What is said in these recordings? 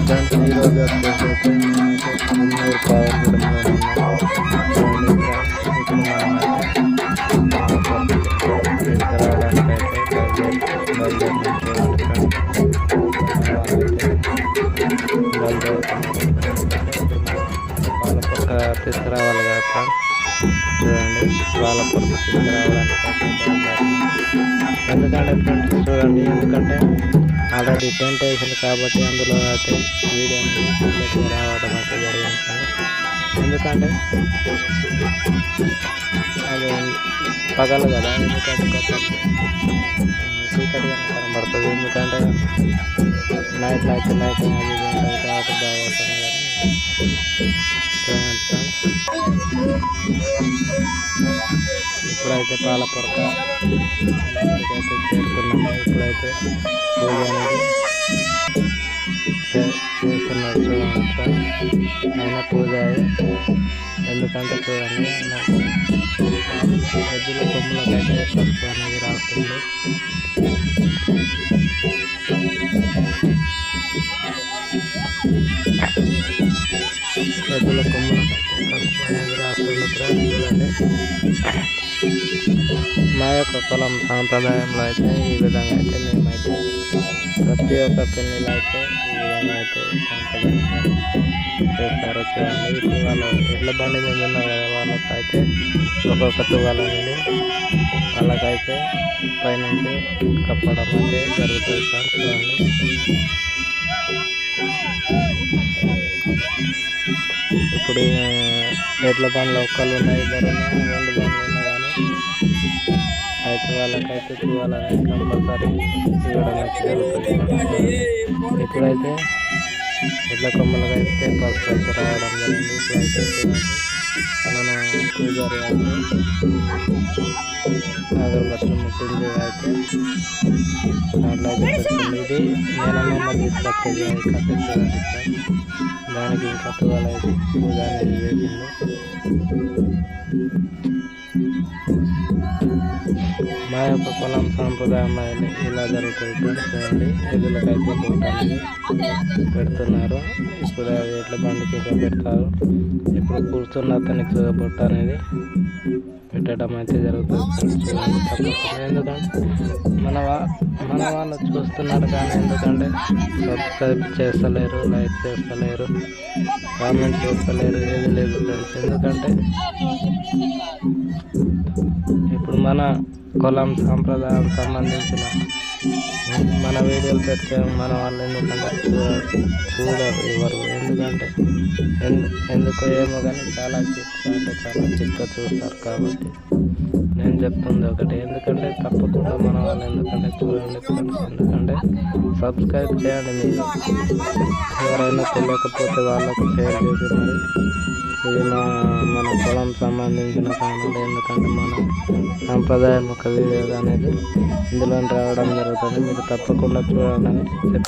Friends ఈరోజు వచ్చేసి మున్నూరు పావుగూడెంలో ఇప్పుడు పాలపొక్క తీసుకురావాలి కదా ఫ్రెండ్స్. చూడండి పాలపొక్క తీసుకురావడానికి ఎందుకంటే ఫ్రెండ్స్ చూడండి, ఎందుకంటే ఆల్రెడీ పెయింట్ వేసింది కాబట్టి అందులో అయితే వీడియో అనేది రావడం అయితే జరిగింది. ఎందుకంటే అది పగలు కదా, ఎందుకంటే కొత్త చీకటిగా కనబడుతుంది. ఎందుకంటే నైట్లో అయితే లైటింగ్ అది ఉంటుంది కాబట్టి బాగా వస్తుంది కదా. ఇప్పుడైతే పాలపొరక అయితే చేరుకున్నాము. ఇప్పుడైతే పూజ అనేది చేస్తున్నారు. చూడండి ఆయన పూజ ఎందుకంటే చూడండి ఎద్దుల కొమ్ములకైతే పసుపు అనేది రాస్తుంది. ఎద్దుల కొమ్ములకైతే పసుపు అనేది రాస్తుంది. చూడండి మా యొక్క కులం సాంప్రదాయంలో అయితే ఈ విధంగా అయితే మేమైతే ప్రతి ఒక్క పెళ్ళిలో అయితే ఈ విధంగా అయితే సాంప్రదాయంగా చేస్తారు. చూడండి ఇప్పుడు వాళ్ళు ఎడ్ల బండి మీద ఉన్నారు కదా, వాళ్ళకైతే ఒక్కొక్క తువాల నుండి వాళ్ళకైతే పైనుంచి కప్పడం అయితే జరుగుతుంది సార్. చూడండి ఇప్పుడు ఎడ్ల బండ్లు ఒక్కళ్ళు ఉన్నాయి, ఇద్దరు ఉన్నాయి, 2 బండ్లు ఉన్నాయి కానీ అయితే వాళ్ళకైతే తువాలని కంపల్సరీ ఇవ్వడం అయితే జరుగుతుంది. ఇప్పుడైతే ఎడ్ల కొమ్మలకైతే పసుపు అయితే రావడం జరిగింది. ఇప్పుడైతే చూడండి మన పూజారి అయితే అగరబత్తులు ముట్టింది అయితే దాంట్లో అయితే పెట్టింది. ఇది మేనమ్మ తీసుకొచ్చేది అది కట్టే చూడండి సార్. దానికి ఇంకా తువాలు అయితే పూజ అనేది చేసింది. మా యొక్క కులం సాంప్రదాయం ఇలా జరుగుతుంది. చూడండి ఎద్దులకైతే బొట్ట అనేది పెడుతున్నారు. ఇప్పుడు ఎడ్ల బండికి ఇంకా పెడతారు. ఇప్పుడు కూర్చున్న అతనికి బొట్ట అనేది పెట్టడం అయితే జరుగుతుంది. చూడండి తప్పకుండా, ఎందుకంటే మన వాళ్ళు చూస్తున్నారు కానీ ఎందుకంటే సబ్స్క్రైబ్ చేస్తలేరు, లైక్ చేస్తలేరు, కామెంట్ చేస్తలేరు, ఏది లేదు ఫ్రెండ్స్. ఎందుకంటే ఇప్పుడు మన కులం సాంప్రదాయం సంబంధించిన మన వీడియోలు పెడితే మన వాళ్ళు ఎందుకంటే చూడరు ఎవరు. ఎందుకంటే ఎందుకో ఏమో కానీ చాలా చిక్క చూస్తారు. కాబట్టి నేను చెప్తుంది ఒకటి, ఎందుకంటే తప్పకుండా మన వాళ్ళు ఎందుకంటే చూడండి ఫ్రెండ్స్. ఎందుకంటే సబ్స్క్రైబ్ చేయండి. మీరు ఎవరైనా తెలియకపోతే వాళ్ళకు షేర్ చేసి మరి ఇది మన కులం సంబంధించిన ఛానల్. ఎందుకంటే మన సాంప్రదాయం ఒక వీడియో అనేది ఇందులో రావడం జరుగుతుంది. మీరు తప్పకుండా చూడండి అని చెప్తే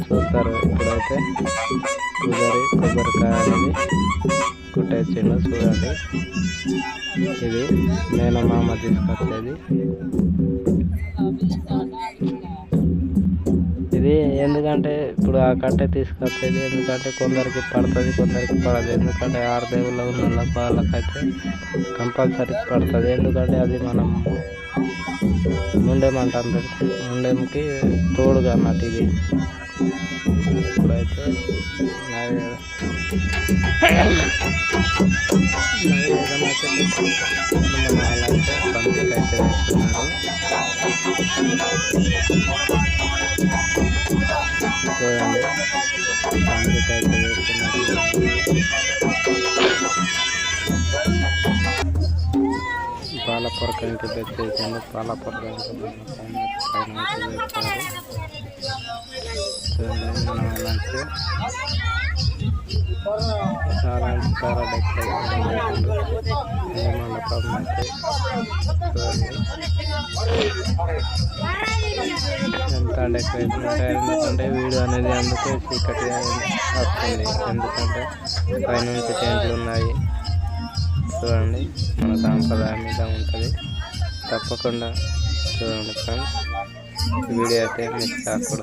చూస్తారు. ఇప్పుడైతే పూజారి కొబ్బరికాయ అనేది కుట్టేసిండు. చూడండి ఇది మేనమామ తీసుకొచ్చేది. ఇది ఎందుకంటే ఇప్పుడు ఆ కట్టె తీసుకొచ్చేది ఎందుకంటే కొందరికి పడుతుంది, కొందరికి పడదు. ఎందుకంటే 6 దేవుళ్ళు ఉన్న వాళ్ళకైతే కంపల్సరీ పడుతుంది. ఎందుకంటే అది మనం ముండేం అంటాం, ముండేంకి తోడుగా అన్నట్టు ఇది. ఇప్పుడైతే వాళ్ళైతే పంపికైతే వేస్తున్నారు. చూడండి పంపికైతే వేస్తున్నారు. పాలపొరక ఇంకా పెట్టేసాను. పాలపొరక ఇంకా పైన వేస్తారు. చూడండి మన వాళ్ళైతే చాలా డెకరేషన్ చేసిండు మండపం అయితే. చూడండి ఎంత డెకరేషన్ ఉంటాయి. ఎందుకంటే వీడియో అనేది అందుకే చీకటిగా వస్తుంది, ఎందుకంటే పైనుంచి టెంట్లు ఉన్నాయి. చూడండి మన సాంప్రదాయం మీద ఉంటుంది. తప్పకుండా చూడండి ఫ్రెండ్స్, వీడియో అయితే మిస్ కాకూడదు.